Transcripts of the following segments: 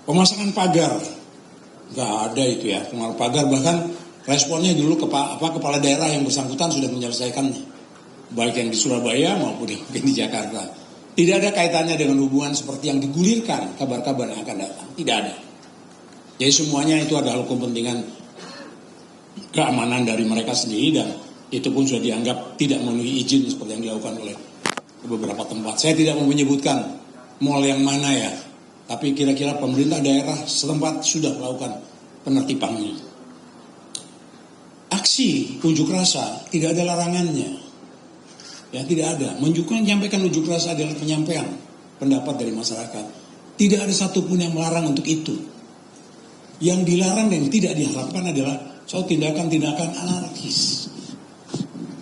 Pemasangan pagar, nggak ada itu ya. Pemasangan pagar, bahkan responnya dulu kepala daerah yang bersangkutan sudah menyelesaikannya, baik yang di Surabaya maupun yang di Jakarta. Tidak ada kaitannya dengan hubungan seperti yang digulirkan kabar-kabar yang akan datang. Tidak ada. Jadi semuanya itu adalah kepentingan keamanan dari mereka sendiri, dan itu pun sudah dianggap tidak memenuhi izin seperti yang dilakukan oleh beberapa tempat. Saya tidak mau menyebutkan mal yang mana ya, tapi kira-kira pemerintah daerah setempat sudah melakukan penertibannya. Aksi unjuk rasa tidak ada larangannya, ya tidak ada. Menyampaikan unjuk rasa adalah penyampaian pendapat dari masyarakat. Tidak ada satupun yang melarang untuk itu. Yang dilarang dan tidak diharapkan adalah soal tindakan-tindakan anarkis.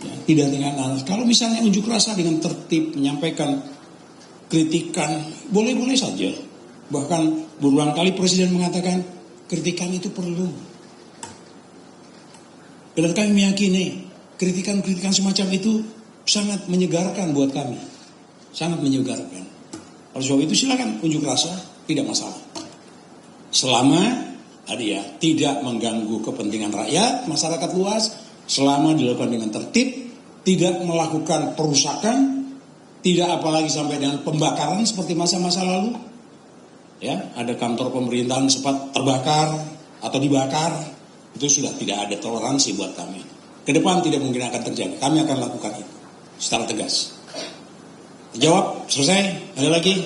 Ya, tidak dengan anarkis. Kalau misalnya unjuk rasa dengan tertib, menyampaikan kritikan, boleh-boleh saja. Bahkan berulang kali Presiden mengatakan kritikan itu perlu. Dan kami meyakini kritikan-kritikan semacam itu sangat menyegarkan buat kami. Sangat menyegarkan. Oleh sebab itu silakan unjuk rasa, tidak masalah. Selama tidak mengganggu kepentingan rakyat, masyarakat luas, selama dilakukan dengan tertib, tidak melakukan perusakan, tidak apalagi sampai dengan pembakaran seperti masa-masa lalu. Ya, ada kantor pemerintahan sempat terbakar atau dibakar, itu sudah tidak ada toleransi buat kami. Ke depan tidak mungkin akan terjadi. Kami akan lakukan itu secara tegas. Jawab, selesai? Ada lagi?